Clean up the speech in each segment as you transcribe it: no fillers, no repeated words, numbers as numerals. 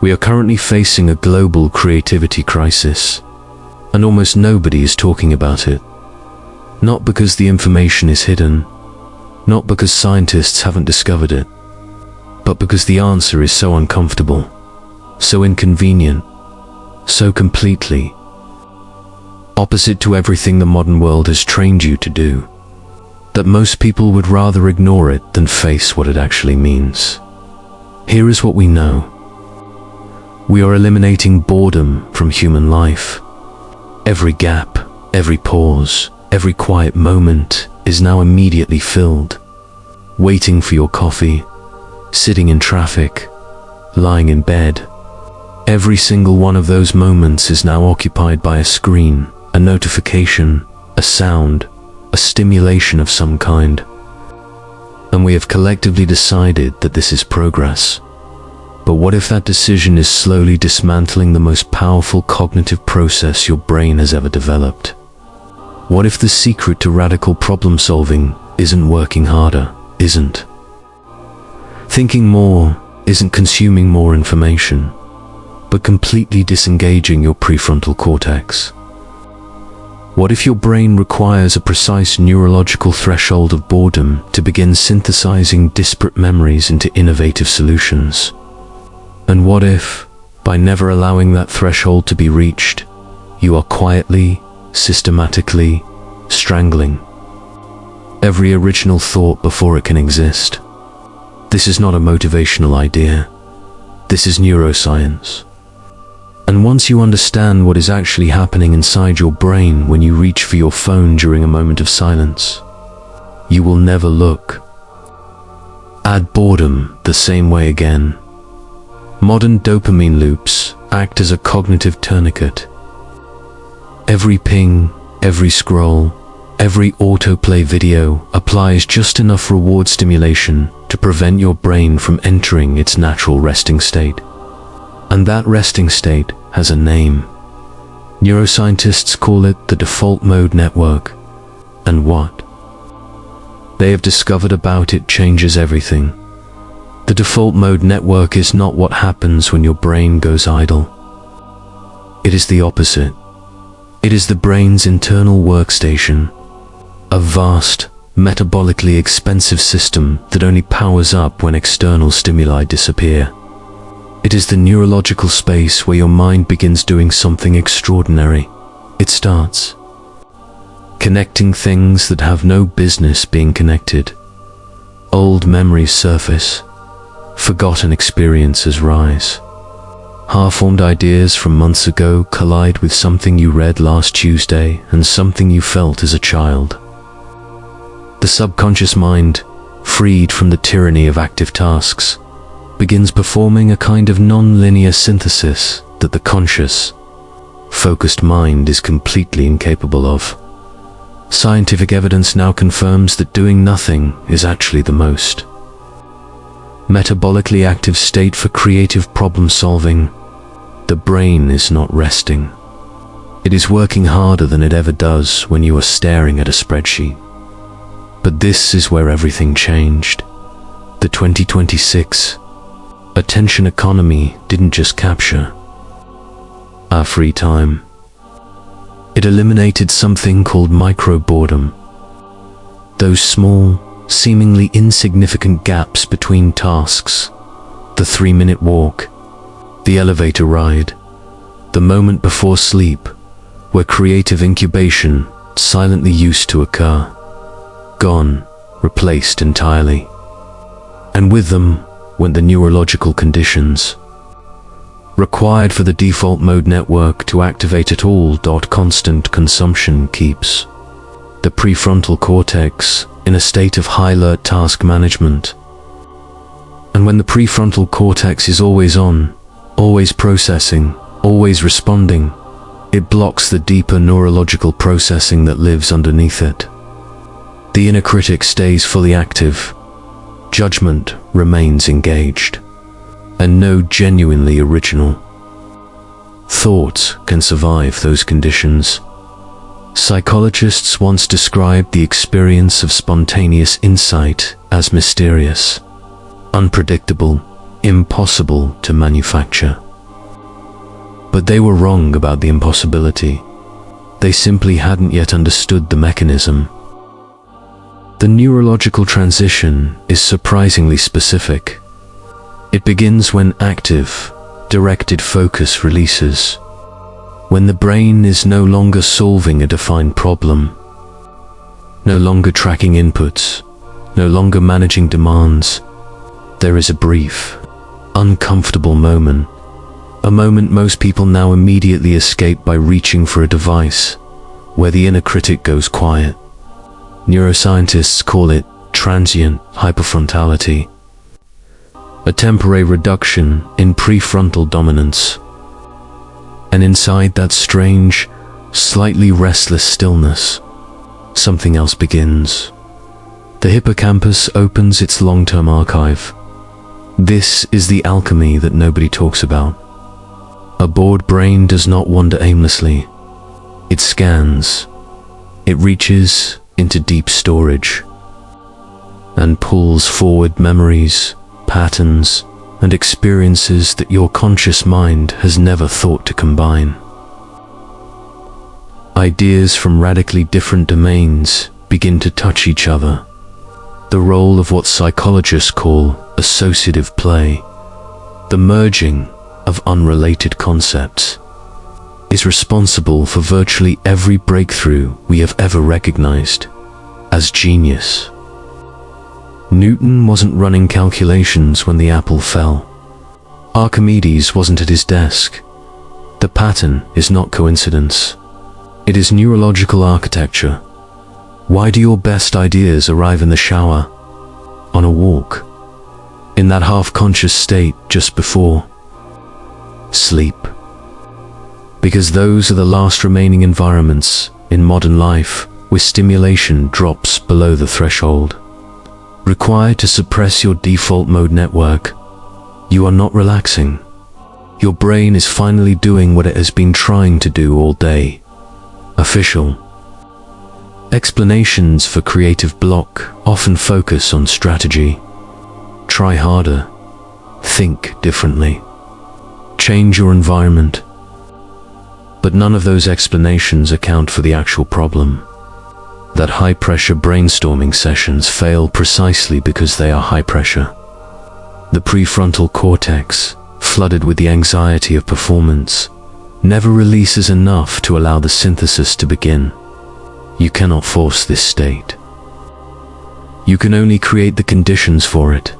We are currently facing a global creativity crisis, and almost nobody is talking about it. Not because the information is hidden, not because scientists haven't discovered it, but because the answer is so uncomfortable, so inconvenient, so completely opposite to everything the modern world has trained you to do, that most people would rather ignore it than face what it actually means. Here is what we know. We are eliminating boredom from human life. Every gap, every pause, every quiet moment is now immediately filled. Waiting for your coffee, sitting in traffic, lying in bed. Every single one of those moments is now occupied by a screen, a notification, a sound, a stimulation of some kind. And we have collectively decided that this is progress. But what if that decision is slowly dismantling the most powerful cognitive process your brain has ever developed? What if the secret to radical problem solving isn't working harder, isn't thinking more, isn't consuming more information, but completely disengaging your prefrontal cortex? What if your brain requires a precise neurological threshold of boredom to begin synthesizing disparate memories into innovative solutions? And what if, by never allowing that threshold to be reached, you are quietly, systematically strangling every original thought before it can exist? This is not a motivational idea. This is neuroscience. And once you understand what is actually happening inside your brain when you reach for your phone during a moment of silence, you will never look at boredom the same way again. Modern dopamine loops act as a cognitive tourniquet. Every ping, every scroll, every autoplay video applies just enough reward stimulation to prevent your brain from entering its natural resting state. And that resting state has a name. Neuroscientists call it the default mode network. And what they have discovered about it changes everything. The default mode network is not what happens when your brain goes idle. It is the opposite. It is the brain's internal workstation, a vast, metabolically expensive system that only powers up when external stimuli disappear. It is the neurological space where your mind begins doing something extraordinary. It starts connecting things that have no business being connected. Old memories surface. Forgotten experiences rise. Half-formed ideas from months ago collide with something you read last Tuesday and something you felt as a child. The subconscious mind, freed from the tyranny of active tasks, begins performing a kind of non-linear synthesis that the conscious, focused mind is completely incapable of. Scientific evidence now confirms that doing nothing is actually the most metabolically active state for creative problem solving. The brain is not resting. It is working harder than it ever does when you are staring at a spreadsheet. But this is where everything changed. The 2026 attention economy didn't just capture our free time. It eliminated something called micro-boredom. Those small, seemingly insignificant gaps between tasks, the 3-minute walk, the elevator ride, the moment before sleep, where creative incubation silently used to occur. Gone, replaced entirely. And with them went the neurological conditions required for the default mode network to activate at all. Constant consumption keeps the prefrontal cortex in a state of high alert task management. And when the prefrontal cortex is always on, always processing, always responding, it blocks the deeper neurological processing that lives underneath it. The inner critic stays fully active, judgment remains engaged, and no genuinely original thoughts can survive those conditions. Psychologists once described the experience of spontaneous insight as mysterious, unpredictable, impossible to manufacture. But they were wrong about the impossibility. They simply hadn't yet understood the mechanism. The neurological transition is surprisingly specific. It begins when active, directed focus releases, when the brain is no longer solving a defined problem, no longer tracking inputs, no longer managing demands. There is a brief, uncomfortable moment, a moment most people now immediately escape by reaching for a device, where the inner critic goes quiet. Neuroscientists call it transient hyperfrontality, a temporary reduction in prefrontal dominance. And inside that strange, slightly restless stillness, something else begins. The hippocampus opens its long-term archive. This is the alchemy that nobody talks about. A bored brain does not wander aimlessly. It scans. It reaches into deep storage and pulls forward memories, patterns, and experiences that your conscious mind has never thought to combine. Ideas from radically different domains begin to touch each other. The role of what psychologists call associative play, the merging of unrelated concepts, is responsible for virtually every breakthrough we have ever recognized as genius. Newton wasn't running calculations when the apple fell. Archimedes wasn't at his desk. The pattern is not coincidence. It is neurological architecture. Why do your best ideas arrive in the shower, on a walk, in that half-conscious state just before sleep? Because those are the last remaining environments in modern life where stimulation drops below the threshold. Required to suppress your default mode network, you are not relaxing. Your brain is finally doing what it has been trying to do all day. Official explanations for creative block often focus on strategy. Try harder, think differently, change your environment. But none of those explanations account for the actual problem. That high-pressure brainstorming sessions fail precisely because they are high pressure. The prefrontal cortex, flooded with the anxiety of performance, never releases enough to allow the synthesis to begin. You cannot force this state. You can only create the conditions for it,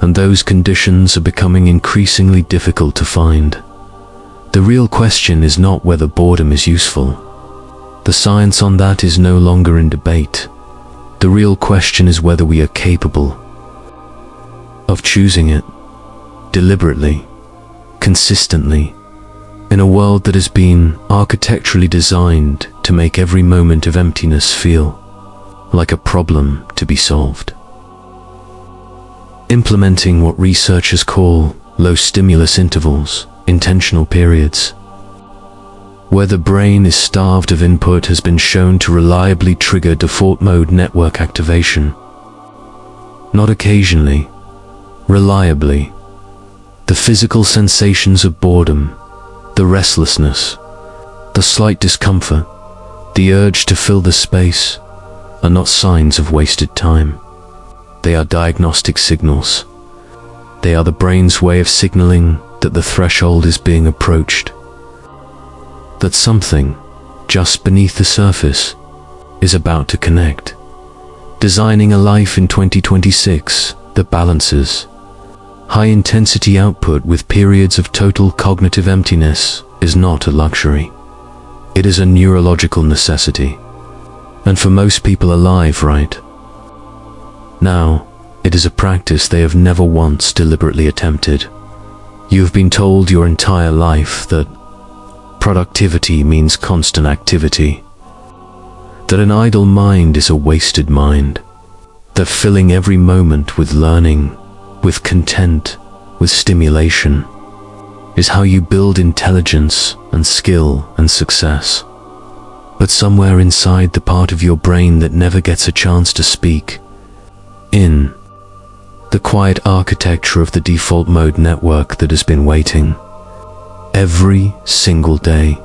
and those conditions are becoming increasingly difficult to find. The real question is not whether boredom is useful. The science on that is no longer in debate. The real question is whether we are capable of choosing it, deliberately, consistently, in a world that has been architecturally designed to make every moment of emptiness feel like a problem to be solved. Implementing what researchers call low stimulus intervals, intentional periods, where the brain is starved of input, has been shown to reliably trigger default mode network activation. Not occasionally, reliably. The physical sensations of boredom, the restlessness, the slight discomfort, the urge to fill the space, are not signs of wasted time. They are diagnostic signals. They are the brain's way of signaling that the threshold is being approached, that something just beneath the surface is about to connect. Designing a life in 2026 that balances high-intensity output with periods of total cognitive emptiness is not a luxury. It is a neurological necessity. And for most people alive right now, it is a practice they have never once deliberately attempted. You have been told your entire life that productivity means constant activity, that an idle mind is a wasted mind, that filling every moment with learning, with content, with stimulation, is how you build intelligence and skill and success. But somewhere inside the part of your brain that never gets a chance to speak, in the quiet architecture of the default mode network that has been waiting, every single day.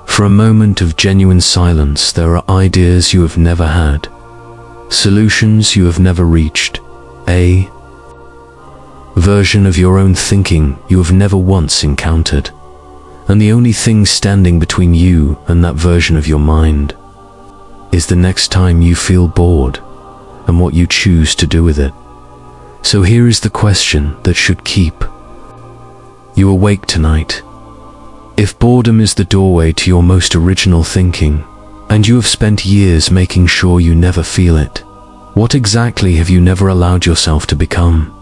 For a moment of genuine silence, there are ideas you have never had, solutions you have never reached, a version of your own thinking you have never once encountered. And the only thing standing between you and that version of your mind is the next time you feel bored and what you choose to do with it. So here is the question that should keep you awake tonight. If boredom is the doorway to your most original thinking, and you have spent years making sure you never feel it, what exactly have you never allowed yourself to become?